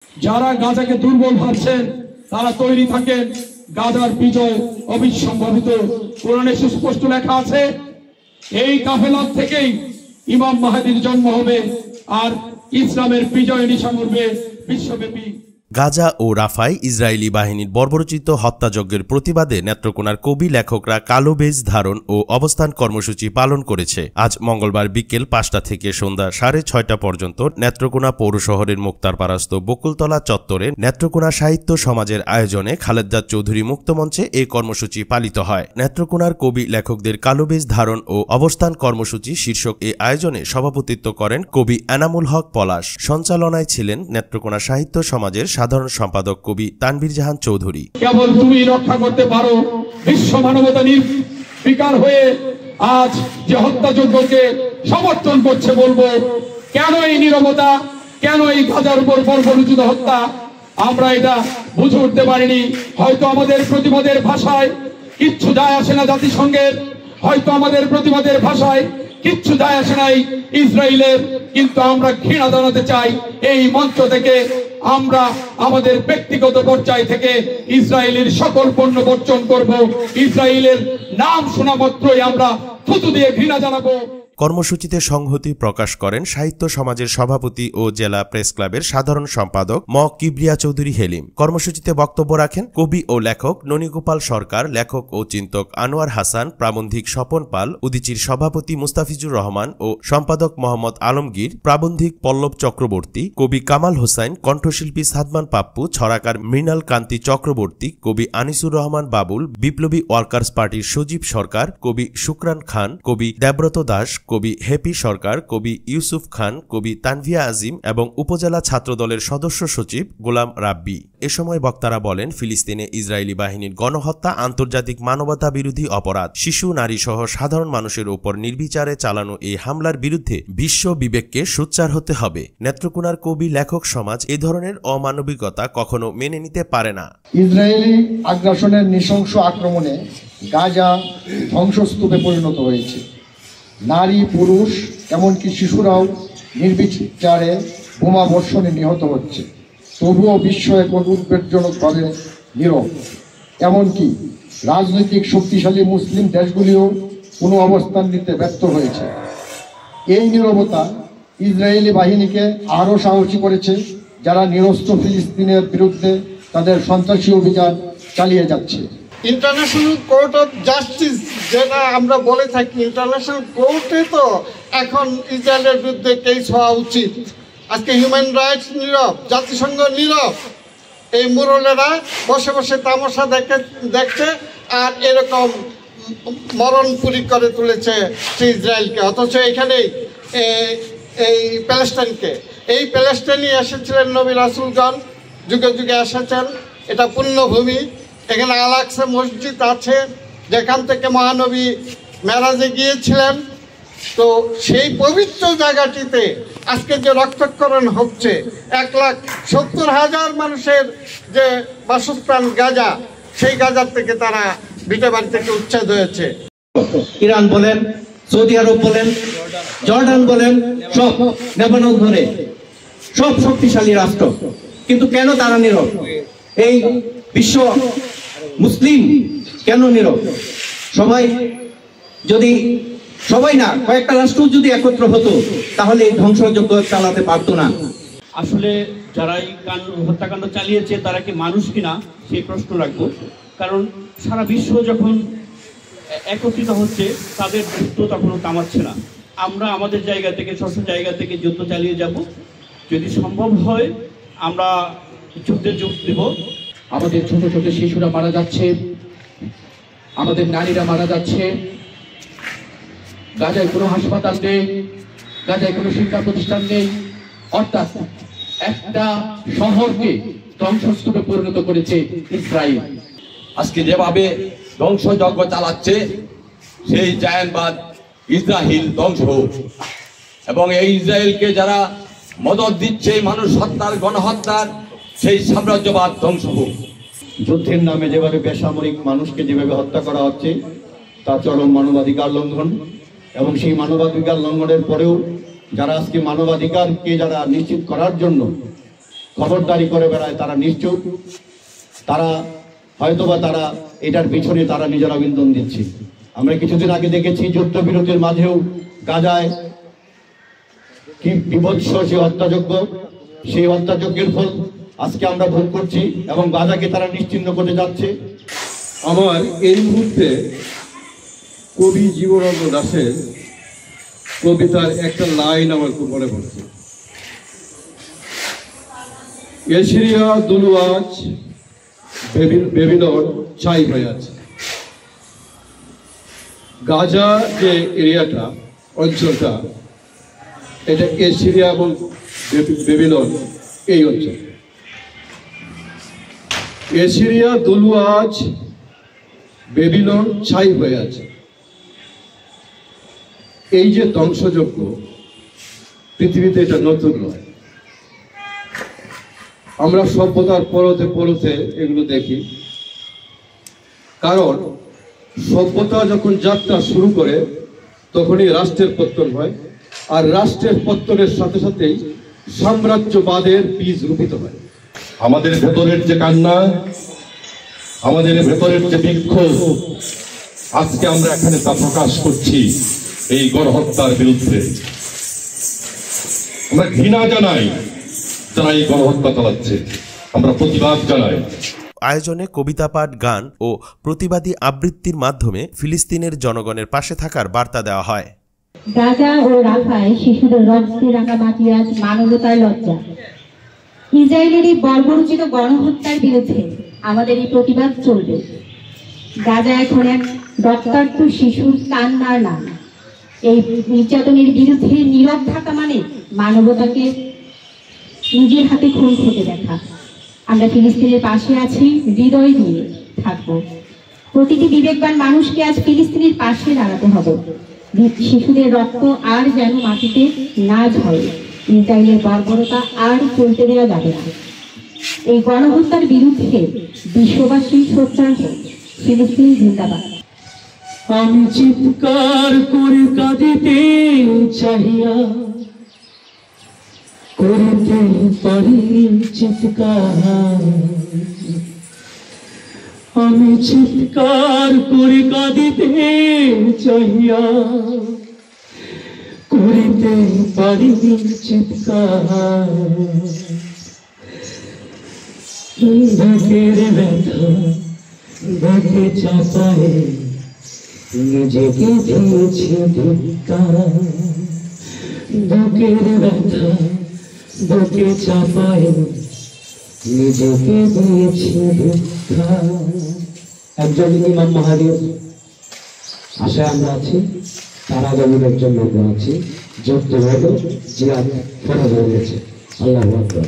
যারা গাজাকে দুর্বল ভাবছেন তারা তৈরি থাকেন, গাজার বিজয় অবিসম্ভাবিত। কোরআনে সুস্পষ্ট লেখা আছে, এই কাফেলা থেকেই ইমাম মাহদীর জন্ম হবে আর ইসলামের বিজয় নিশান উঠবে বিশ্বব্যাপী। গাজা ও রাফায় ইসরায়েলি বাহিনীর বর্বরোচিত হত্যাযজ্ঞের প্রতিবাদে নেত্রকোনার কবি লেখকরা কালো বেজ ধারণ ও অবস্থান কর্মসূচি পালন করেছে। আজ মঙ্গলবার বিকেল ৫টা থেকে সন্ধ্যা ৬:৩০ পর্যন্ত নেত্রকোনা পৌর শহরের মুক্তারপাড়াস্থ বকুলতলা চত্বরে নেত্রকোনা সাহিত্য সমাজের আয়োজনে খালেদা চৌধুরী মুক্তমঞ্চে এই কর্মসূচি পালিত হয়। নেত্রকোনার কবি লেখকদের কালো বেজ ধারণ ও অবস্থান কর্মসূচি শীর্ষক এই আয়োজনে সভাপতিত্ব করেন কবি এনামুল হক পলাশ। সঞ্চালনায় ছিলেন নেত্রকোনা সাহিত্য সমাজের সাধারণ সম্পাদক কবি তানভীর জাহান চৌধুরী। কেবল তুমি রক্ষা করতে পারো বিশ্ব মানবতা নির্বিকার হয়ে আজ যে হত্যাযজ্ঞকে সমর্থন করছে। বলবো কেন এই নীরবতা, কেন এই গাজার উপর বর্বরোচিত হত্যা, আমরা এটা বুঝে উঠতে পারিনি। হয়তো আমাদের প্রতিবাদের ভাষায় কিচ্ছু যায় আসে না জাতিসংঘের, হয়তো আমাদের প্রতিবাদের ভাষায় কিচ্ছু যায় আসে নাই ইসরায়েলের, কিন্তু আমরা ঘৃণা জানাতে চাই এই মঞ্চ থেকে। আমরা আমাদের ব্যক্তিগত পর্যায় থেকে ইসরায়েলের সকল পণ্য বর্জন করব। ইসরায়েলের নাম শোনা মাত্রই আমরা থুতু দিয়ে ঘৃণা জানাবো। কর্মসূচিতে সংহতি প্রকাশ করেন সাহিত্য সমাজের সভাপতি ও জেলা প্রেস ক্লাবের সাধারণ সম্পাদক ম কিবরিয়া চৌধুরী হেলিম। কর্মসূচিতে বক্তব্য রাখেন কবি ও লেখক ননীগোপাল সরকার, লেখক ও চিন্তক আনোয়ার হাসান, প্রাবন্ধিক স্বপন পাল, উদীচীর সভাপতি মুস্তাফিজুর রহমান ও সম্পাদক মোহাম্মদ আলমগীর, প্রাবন্ধিক পল্লব চক্রবর্তী, কবি কামাল হোসাইন, কণ্ঠশিল্পী সাদমান পাপ্পু, ছড়াকার মৃণাল কান্তি চক্রবর্তী, কবি আনিসুর রহমান বাবুল, বিপ্লবী ওয়ার্কার্স পার্টির সজীব সরকার, কবি শুক্রান খান, কবি দেবব্রত দাস, কবি হেপি সরকার, কবি ইউসুফ খান, কবি তানভিয়া আজিম এবং উপজেলা ছাত্রদলের সদস্য সচিব গোলাম রাব্বি। এ সময় বক্তারা বলেন, ফিলিস্তিনে ইসরায়েলি বাহিনীর গণহত্যা আন্তর্জাতিক মানবতা বিরোধী অপরাধ। শিশু, নারী সহ সাধারণ মানুষের উপর নির্বিচারে চালানো এই হামলার বিরুদ্ধে বিশ্ব বিবেককে সোচ্চার হতে হবে। নেত্রকোনার কবি লেখক সমাজ এ ধরনের অমানবিকতা কখনো মেনে নিতে পারে না। ইসরায়েলি আগ্রাসনের নৃশংস আক্রমণে গাজা ধ্বংসস্তূপে পরিণত হয়েছে। নারী, পুরুষ এমনকি শিশুরাও নির্বিচারে বোমা বর্ষণে নিহত হচ্ছে। তবুও বিশ্ব এখন উদ্বেগজনকভাবে নীরব। এমনকি রাজনৈতিক শক্তিশালী মুসলিম দেশগুলিও কোনো অবস্থান নিতে ব্যর্থ হয়েছে। এই নীরবতা ইসরায়েলি বাহিনীকে আরও সাহসী করেছে, যারা নিরস্ত্র ফিলিস্তিনের বিরুদ্ধে তাদের সন্ত্রাসী অভিযান চালিয়ে যাচ্ছে। ইন্টারন্যাশনাল কোর্ট অফ জাস্টিস যেটা আমরা বলে থাকি, ইন্টারন্যাশনাল কোর্টে তো এখন ইসরায়েলের বিরুদ্ধে কেস হওয়া উচিত। আজকে হিউম্যান রাইটস নীরব, জাতিসংঘ নীরব, এই মুরলেরা বসে বসে তামাশা দেখছে আর এরকম মরণপুরি করে তুলেছে ইসরায়েলকে। অথচ এখানেই এই প্যালেস্টাইনকে, এই প্যালেস্টাইনই এসেছিলেন নবী রাসূলগণ, যুগে যুগে এসেছেন। এটা পুণ্যভূমি। এখানে আল আকসা মসজিদ আছে, যেখান থেকে মহানবী মেরাজে গিয়েছিলেন। তো সেই পবিত্র জায়গাটিতে আজকে যে রক্তক্ষরণ হচ্ছে, 1,70,000 মানুষের যে বাসস্থান গাজা, সেই গাজার থেকে তারা ভিটে বাড়ি থেকে উচ্ছেদ হয়েছে। ইরান বলেন, সৌদি আরব বলেন, জর্ডান বলেন, সব লেবানন ধরে সব শক্তিশালী রাষ্ট্র, কিন্তু কেন তারা নীরব? এই বিশ্ব মুসলিম কেন নীরব? সবাই না, কয়েকটা রাষ্ট্র যদি একত্র হতো তাহলে এই ধ্বংসযজ্ঞ চালাতে পারতো না। আসলে যারা এই হত্যাকাণ্ড চালিয়েছে তারা কি মানুষ কিনা সেই প্রশ্ন রাখবো। কারণ সারা বিশ্ব যখন একত্রিত হচ্ছে তাদের যুদ্ধ তখনও থামাচ্ছে না। আমরা আমাদের জায়গা থেকে, স্বস্ব জায়গা থেকে যুদ্ধ চালিয়ে যাব। যদি সম্ভব হয় আমরা যুদ্ধে যোগ দেব। আমাদের ছোট ছোট শিশুরা মারা যাচ্ছে, আমাদের নারীরা মারা যাচ্ছে। গাজায় কোনো হাসপাতাল নেই, গাজায় কোনো শিক্ষা প্রতিষ্ঠান নেই। অর্থাৎ একটা শহরকে ধ্বংসস্তূপে পরিণত করেছে ইসরায়েল। আজকে যেভাবে ধ্বংসযজ্ঞ চালাচ্ছে, সেই জায়ানবাদ ইসরায়েল ধ্বংস হোক, এবং এই ইসরায়েলকে যারা মদদ দিচ্ছে মানুষ হত্যার, গণহত্যার, সেই সাম্রাজ্যবাদ ধ্বংস হোক। যুদ্ধের নামে যেভাবে বেসামরিক মানুষকে যেভাবে হত্যা করা হচ্ছে, তা চরম মানবাধিকার লঙ্ঘন। এবং সেই মানবাধিকার লঙ্ঘনের পরেও যারা আজকে মানবাধিকারকে যারা নিশ্চিত করার জন্য খবরদারি করে বেড়ায় তারা নিশ্চুপ, তারা হয়তোবা তারা এটার পিছনে তারা নিজেরা ইন্ধন দিচ্ছে। আমরা কিছুদিন আগে দেখেছি যুদ্ধবিরতির মাঝেও গাজায় কি বিভৎস সেই হত্যাযজ্ঞ, সেই হত্যাযজ্ঞের ফল আজকে আমরা ভোগ করছি এবং গাজাকে তারা নিশ্চিহ্ন করে যাচ্ছে। আমার এই মুহূর্তে কবি জীবনানন্দ দাশের কবিতার একটা লাইন আমার খুব মনে পড়ছে। এশিয়া দুলুয়াজ বেবিলন ছাই হয়ে আছে। গাজা যে এরিয়াটা, অঞ্চলটা, এটা এশিয়া এবং বেবিলন এই অঞ্চল। এশিয়া দুলুয়াজ বেবিলন ছাই হয়ে আছে। এই যে ধ্বংসযজ্ঞ পৃথিবীতে এটা নতুন নয়। আমরা সভ্যতার পরতে পরতে এগুলো দেখি, কারণ সভ্যতা যখন যাত্রা শুরু করে তখনই রাষ্ট্রের পতন হয়, আর রাষ্ট্রের পতনের সাথে সাথেই সাম্রাজ্যবাদের বীজ রূপিত হয়। আমাদের ভেতরের যে কান্না, আমাদের ভেতরের যে বিক্ষোভ, আজকে আমরা এখানে তা প্রকাশ করছি এই গণহত্যার বিরুদ্ধে। আমরা ঘৃণা জানাই যারা এই গণহত্যা চালাচ্ছে, আমরা প্রতিবাদ জানাই। আয়োজনে কবিতা পাঠ, গান ও প্রতিবাদী আবৃত্তির মাধ্যমে ফিলিস্তিনের জনগণের পাশে থাকার বার্তা দেওয়া হয়। গাজা ও রাফায় শিশুদের রক্তে রাঙা মাটি আজ মানবতার লজ্জা। ইসরায়েলের এই বর্বরোচিত গণহত্যার বিরুদ্ধে আমাদের এই প্রতিবাদ চলবে। গাজা এখন এক রক্তাক্ত শিশুর কান্নার নাম। এই নির্যাতনের বিরুদ্ধে নীরব থাকা মানে মানবতাকে নিজের হাতে খুন হতে দেখা। আমরা ফিলিস্তিনের পাশে আছি, হৃদয় দিয়ে থাকবো। প্রতিটি বিবেকবান মানুষকে আজ ফিলিস্তিনের পাশে দাঁড়াতে হবে। শিশুদের রক্ত আর যেন মাটিতে না ঝরে। ইসরায়েলের বর্বরতা আর চলতে দেওয়া যাবে না। এই গণহত্যার বিরুদ্ধে বিশ্ববাসী সোচ্চার হোক। ফিলিস্তিন জিন্দাবাদ। আমি চিৎকার করে কাঁদিতে চাহিয়া করিতে পারি চিৎকার। আমি চিৎকার করে কাঁদিতে চাহিয়া করিতে পারি চিৎকার। বুকের ব্যথা বুকে চাপায় নিজেকে দিয়েছি ধিক্কার। বুকের ব্যথা বুকে চাপায় নিজেকে দিয়েছি ধিক্কার। একজন ইমাম মাহাদির আশায় আমরা আছি, তার আগামীর একজন লোক আছি, যুক্ত হলো জিয়াদ ফরজ হয়ে গেছে। আল্লাহু আকবার।